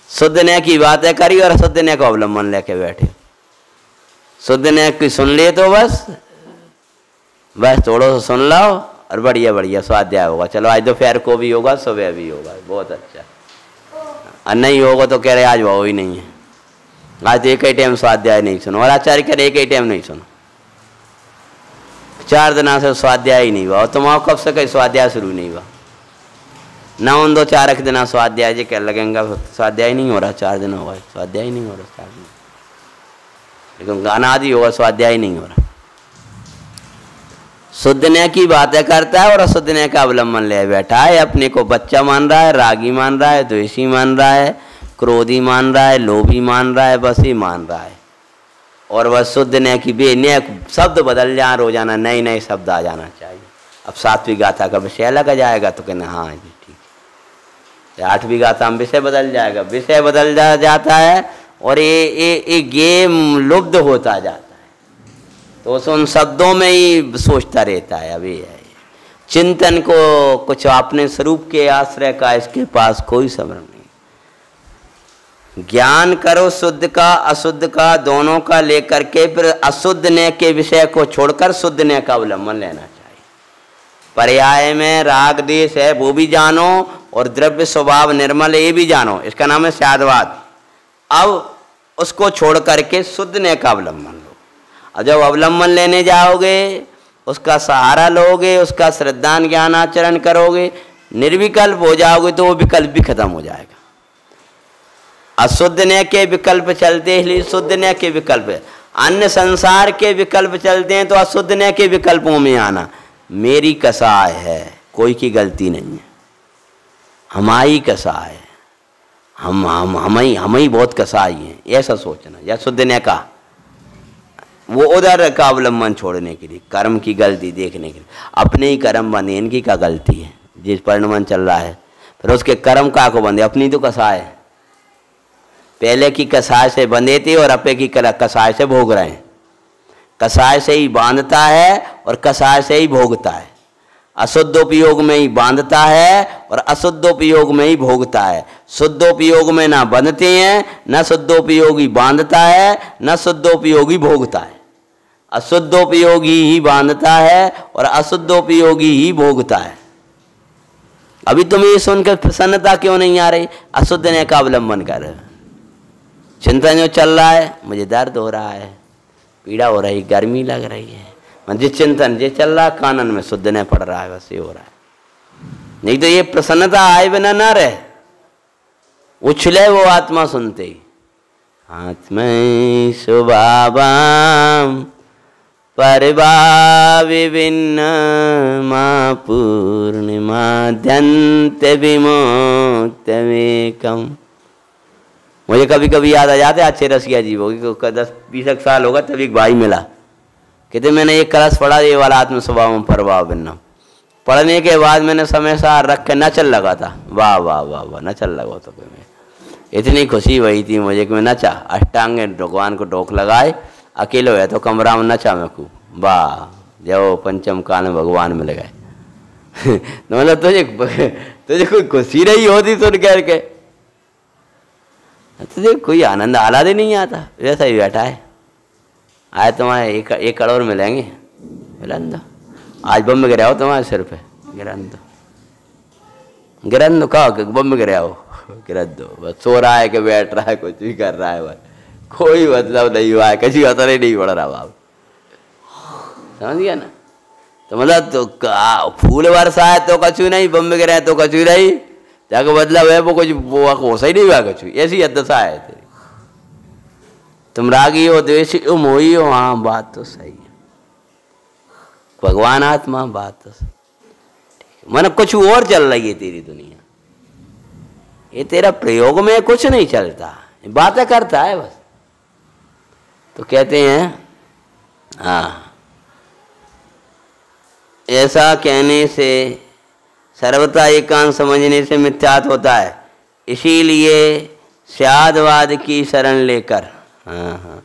शुद्ध ने की बातें करी और शुद्ध ने को अवलंबन लेके बैठे। शुद्ध ने की सुन ले तो बस थोड़ा सा सुन लो और बढ़िया बढ़िया स्वाध्याय होगा। चलो आज दोपहर को भी होगा, सुबह भी होगा, बहुत अच्छा। और नहीं होगा तो कह रहे आज वो ही नहीं है, आज तो एक ही टाइम स्वाध्याय नहीं सुनो, और आचार्य कह रहे एक ही टाइम नहीं सुनो। 4 दिन से स्वाध्याय ही नहीं हुआ, और तुम कब से कहीं स्वाध्याय शुरू नहीं हुआ ना। उन 2-4 दिन स्वाध्याय जी कह लगेंगे, स्वाध्याय नहीं हो रहा, 4 दिन हो गए स्वाध्याय नहीं हो रहा, 4 दिन। लेकिन अनादि होगा स्वाध्याय नहीं हो रहा। शुद्धने की बातें करता है और अशुद्धने का अवलंबन ले बैठा है। अपने को बच्चा मान रहा है, रागी मान रहा है, द्वेषी मान रहा है, क्रोधी मान रहा है, लोभी मान रहा है, बस ही मान रहा है। और वह शुद्धने की नए शब्द बदल जाए, रोजाना नए नए शब्द आ जाना चाहिए। अब 7वीं गाथा का विषय अलग आ जाएगा तो कहना हाँ जी ठीक है। 8वीं गाथा में विषय बदल जाएगा, विषय बदल जाता है और ये गेम लुप्त होता जाता है। तो उन शब्दों में ही सोचता रहता है। अभी है चिंतन को कुछ अपने स्वरूप के आश्रय का इसके पास कोई समरण नहीं। ज्ञान करो शुद्ध का अशुद्ध का दोनों का लेकर के फिर अशुद्ध ने के विषय को छोड़कर शुद्ध ने का अवलंबन लेना चाहिए। पर्याय में राग देश है वो भी जानो और द्रव्य स्वभाव निर्मल ये भी जानो, इसका नाम है स्यादवाद। अब उसको छोड़ करके शुद्ध ने का अवलंबन लो। और जब अवलंबन लेने जाओगे उसका सहारा लोगे, उसका श्रद्धान ज्ञान आचरण करोगे, निर्विकल्प हो जाओगे तो वो विकल्प भी खत्म हो जाएगा। अशुद्ध ने के विकल्प चलते इसलिए शुद्ध ने के विकल्प, अन्य संसार के विकल्प चलते हैं तो अशुद्ध ने के विकल्पों में आना। मेरी कसाय है, कोई की गलती नहीं है, हमारी कसाय है, हम ही बहुत कसाई हैं, ऐसा सोचना। या शुद्ध ने का वो उधर का अवलंबन छोड़ने के लिए, कर्म की गलती देखने के लिए, अपने ही कर्म बंधे, इनकी क्या गलती है जिस परिणमन चल रहा है, फिर उसके कर्म का को बंधे, अपनी तो कसाय है। पहले की कसाय से बंधे थे और अपने की कसाय से भोग रहे हैं। कसाय से ही बांधता है और कसाय से ही भोगता है। अशुद्धोपयोग में ही बांधता है और अशुद्धोपयोग में ही भोगता है। शुद्धोपयोग में ना बंधते हैं, न शुद्धोपयोगी बांधता है, न शुद्धोपयोगी भोगता है। अशुद्धोपयोगी ही बांधता है और अशुद्धोपयोगी ही भोगता है। अभी तुम्हें ये सुनकर प्रसन्नता क्यों नहीं आ रही? अशुद्ध ने का अवलंबन कर, चिंतन जो चल रहा है, मुझे दर्द हो रहा है, पीड़ा हो रही, गर्मी लग रही है, जिस चिंतन जो चल रहा है कानन में शुद्ध ने पड़ रहा है, बस ये हो रहा है। नहीं तो ये प्रसन्नता आए बिना ना रहे, उछले वो आत्मा सुनते ही। आत्मै स्वभावम परिभा विभिन्न मा पूर्णिमाद्यन्त विमुक्तमेकम्। मुझे कभी कभी याद आ जाते अच्छे रसिया जी होगी, 10-20 साल होगा तभी एक भाई मिला, कहते मैंने एक कलश पढ़ा ये वाला आत्म स्वभाव में परभाव भिन्न। पढ़ने के बाद मैंने समय सार रख के नचल लगा था, वाह वाह वाह वाह नचल लगा। तो मैं इतनी खुशी हुई थी मुझे कि मैं नचा, अष्टांग भगवान को टोक लगाए, अकेले हुआ तो कमरा में नचा मैं खूब, वाह जब पंचम काल में भगवान मिल गए। तो मतलब तुझे कोई खुशी नहीं होती सुन करके, तुझे कोई आनंद आह्लाद ही नहीं आता, वैसा ही बैठा है। आए तुम्हारे 1 करोड़ मिलेंगे, गिरन दो। आज बम में गिरा हो तुम्हारे सिर पे, गिरन दो कहो बम में गिरा हो, गिरन दो। बस सो रहा है कि बैठ रहा है, कुछ भी कर रहा है, बस कोई मतलब नहीं हुआ है, किसी असर ही नहीं पड़ रहा बाप, समझ गया ना। तो मतलब तो फूल वर्षा है तो कछु नहीं, बम में गिरा है तो कछु नहीं, जाकर मतलब है वो कुछ वो सही नहीं हुआ कछु, ऐसी दशा है तेरी। तुम रागी हो, द्वेषी हो, मोही हो, हाँ बात तो सही है, भगवान आत्मा बात तो सही, मन कुछ और चल रही है तेरी दुनिया, ये तेरा प्रयोग में कुछ नहीं चलता, बातें करता है बस। तो कहते हैं हाँ, ऐसा कहने से सर्वथा एकांत समझने से मिथ्यात्व होता है, इसीलिए स्यादवाद की शरण लेकर हाँ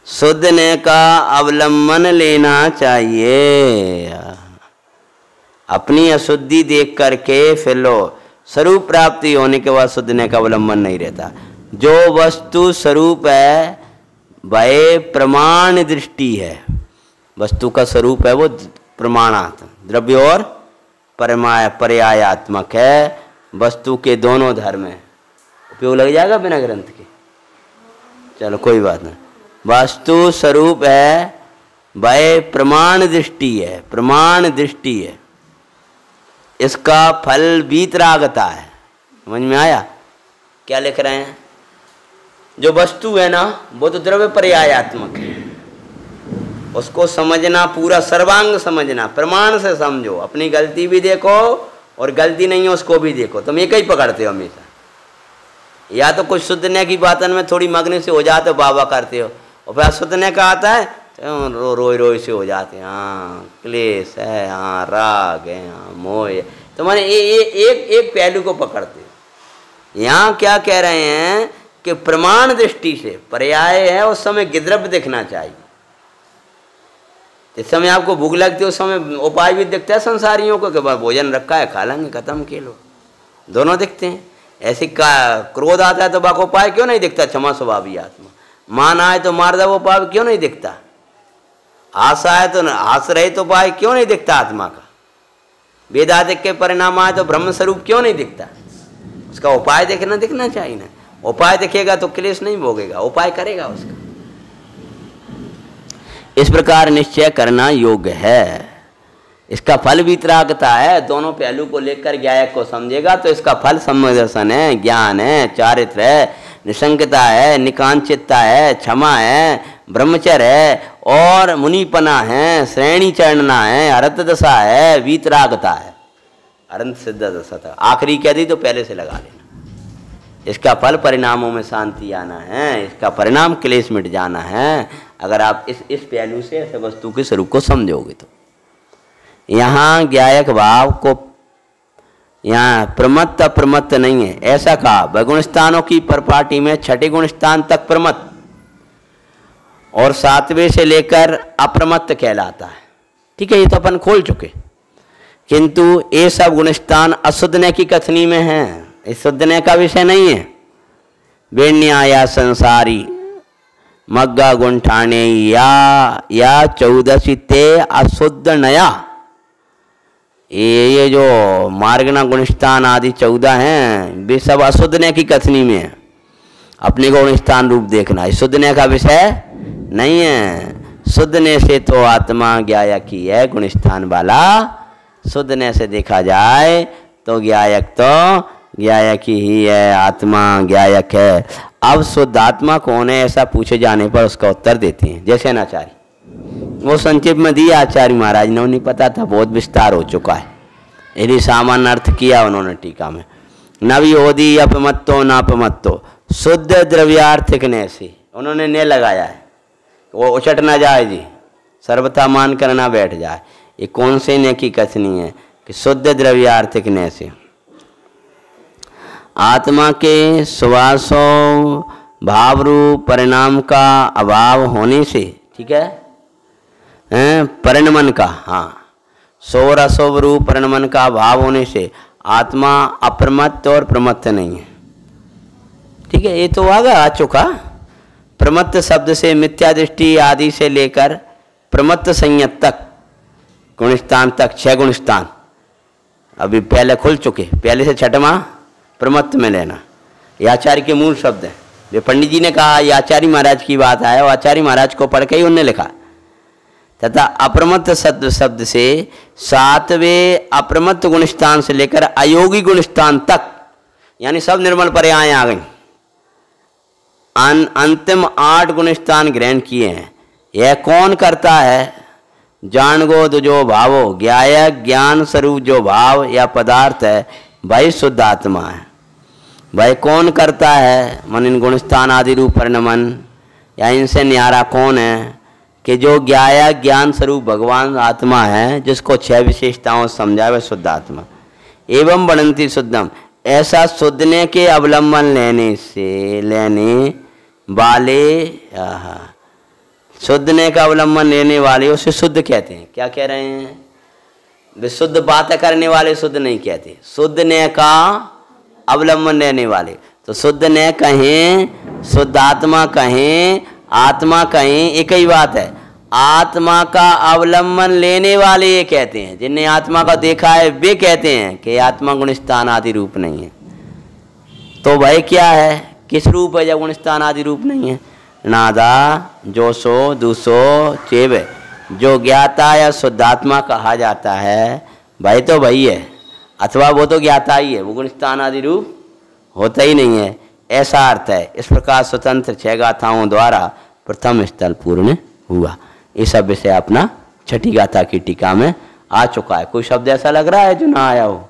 शुद्ध ने का अवलंबन लेना चाहिए। अपनी अशुद्धि देख करके फिर लो, स्वरूप प्राप्ति होने के बाद शुद्ध ने का अवलंबन नहीं रहता। जो वस्तु स्वरूप है वह प्रमाण दृष्टि है, वस्तु का स्वरूप है वो प्रमाणात्मक, द्रव्य और पर्यायात्मक है। वस्तु के दोनों धर्म है, उपयोग लग जाएगा बिना ग्रंथ के, चलो कोई बात नहीं। वस्तु स्वरूप है वह प्रमाण दृष्टि है, प्रमाण दृष्टि है, इसका फल वीतरागता है। समझ में आया क्या लिख रहे हैं? जो वस्तु है ना वो तो द्रव्य पर्यायात्मक है, उसको समझना, पूरा सर्वांग समझना, प्रमाण से समझो। अपनी गलती भी देखो और गलती नहीं है उसको भी देखो। तुम एक ही पकड़ते हो हमेशा, या तो कुछ सुधरने की बातन में थोड़ी मग्न से हो जाते हो, बाबा करते हो, और फिर सुधरने का आता है तो रोई रोई से हो जाते हैं। हाँ क्लेश है, हाँ राग है, हाँ मोह है। तो मैंने एक पहलू को पकड़ते हो। यहाँ क्या कह रहे हैं कि प्रमाण दृष्टि से पर्याय है, उस समय गिद्रव्य दिखना चाहिए। इस समय आपको भूख लगती है, उस समय उपाय भी दिखता है संसारियों को कि भोजन रखा है खा लेंगे, खत्म के लो, दोनों दिखते हैं। ऐसी क्रोध आता है तो बाको उपाय क्यों नहीं दिखता? क्षमा स्वभावी आत्मा। मान आए तो मार दो उपाय क्यों नहीं दिखता? आशा है तो आस रहे तो उपाय क्यों नहीं दिखता आत्मा का? वेदाधिक के परिणाम आए तो ब्रह्म स्वरूप क्यों नहीं दिखता? उसका उपाय दिखना चाहिए ना। उपाय दिखेगा तो क्लेश नहीं भोगेगा, उपाय करेगा उसका। इस प्रकार निश्चय करना योग्य है। इसका फल वितरागता है। दोनों पहलू को लेकर ज्ञायक को समझेगा तो इसका फल सम्यदर्शन है, ज्ञान है, चारित्र है, निसंकता है, निकांचितता है, क्षमा है, ब्रह्मचर्य है और मुनिपना है, श्रेणी चढ़ना है, अरत दशा है, वीतरागता है, अनंत सिद्ध दशा था। आखिरी कह दी तो पहले से लगा लेना। इसका फल परिणामों में शांति आना है, इसका परिणाम क्लेश मिट जाना है। अगर आप इस पहलू से ऐसे वस्तु के स्वरूप को समझोगे तो यहाँ ज्ञायक भाव को, यहाँ प्रमत्त अप्रमत्त नहीं है ऐसा कहा। वगुण स्थानों की परपाटी में छठे गुण स्थान तक प्रमत्त और 7वें से लेकर अप्रमत्त कहलाता है। ठीक है, ये तो अपन खोल चुके, किंतु ये सब गुण स्थान अशुद्धने की कथनी में है, इस शुद्धने का विषय नहीं है। बेन्याया संसारी मग्गा गुण ठाणे या 14 ते अशुद्ध नया। ये जो मार्गना गुणस्थान आदि 14 हैं वे सब अशुद्धने की कथनी में है। अपने को गुणस्थान रूप देखना, इस शुद्धने का विषय नहीं है। शुद्धने से तो आत्मा ज्ञायक ही है गुणस्थान वाला। शुद्धने से देखा जाए तो ज्ञायक ही है, आत्मा ज्ञायक है। अब शुद्ध आत्मा कौन है ऐसा पूछे जाने पर उसका उत्तर देते हैं। जैसे नाचारी वो संक्षेप में दिया आचार्य महाराज ने, उन्हें पता था, बहुत विस्तार हो चुका है। यदि सामान्य अर्थ किया उन्होंने टीका में। नवी होदी अपमत्तो नापमत्तो शुद्ध द्रव्यार्थिक ने से उन्होंने ने लगाया है, वो उचट ना जाए जी, सर्वथा मान करना बैठ जाए। ये कौन से ने की कथनी है कि शुद्ध द्रव्यार्थिक ने से आत्मा के सुवासों भाव रूप परिणाम का अभाव होने से, ठीक है, परिणमन का, हाँ, सोर अशोभ रूप परिणमन का अभाव होने से आत्मा अप्रमत्त और प्रमत्त नहीं है। ठीक है, ये तो आ चुका। प्रमत्त शब्द से मिथ्या दृष्टि आदि से लेकर प्रमत्त संयत तक, गुणस्थान तक 6 गुणस्थान अभी पहले खुल चुके। पहले से 6वां प्रमत्त में लेना, ये आचार्य के मूल शब्द है। जो पंडित जी ने कहा ये आचार्य महाराज की बात है, और आचार्य महाराज को पढ़ के ही उन्होंने लिखा। तथा अप्रमत्त शब्द से 7वें अप्रमत्त गुणस्थान से लेकर अयोगी गुणस्थान तक, यानी सब निर्मल पर्याय आ गई। अंतिम 8 गुणस्थान ग्रहण किए हैं। यह कौन करता है? जानगोद जो भावो, ज्ञायक ज्ञान स्वरूप जो भाव या पदार्थ है वही शुद्ध आत्मा है। वह कौन करता है? मन इन गुणस्थान आदि रूप परिणमन, या इनसे न्यारा कौन है कि जो ज्ञायक ज्ञान स्वरूप भगवान आत्मा है, जिसको 6 विशेषताओं समझा वह शुद्ध आत्मा। एवं बनंती शुद्धम, ऐसा शुद्धने के अवलंबन लेने वाले, शुद्धने का अवलंबन लेने वाले उसे शुद्ध कहते हैं। क्या कह रहे हैं? विशुद्ध बातें करने वाले शुद्ध नहीं कहते, शुद्धने का अवलंबन लेने वाले। तो शुद्ध ने कहें, शुद्ध आत्मा कहें, आत्मा कहें, एक ही बात है। आत्मा का अवलंबन लेने वाले ये कहते हैं, जिन्हें आत्मा का देखा है वे कहते हैं कि आत्मा गुणस्थान आदि रूप नहीं है। तो भाई क्या है, किस रूप है जब गुणस्थान आदि रूप नहीं है? नादा जोशो दूसो चेव, जो ज्ञाता या शुद्धात्मा कहा जाता है भाई तो वही है, अथवा वो तो ज्ञाता ही है, वो गुणस्थान आदि रूप होता ही नहीं है, ऐसा अर्थ है। इस प्रकार स्वतंत्र 6 गाथाओं द्वारा प्रथम स्थल पूर्ण हुआ। ये सब विषय अपना छठी गाथा की टीका में आ चुका है। कोई शब्द ऐसा लग रहा है जो ना आया हो?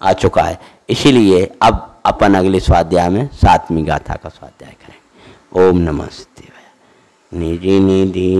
आ चुका है। इसीलिए अब अपन अगले स्वाध्याय में 7वीं गाथा का स्वाध्याय करेंगे। ओम नमः शिवाय। निधि निधि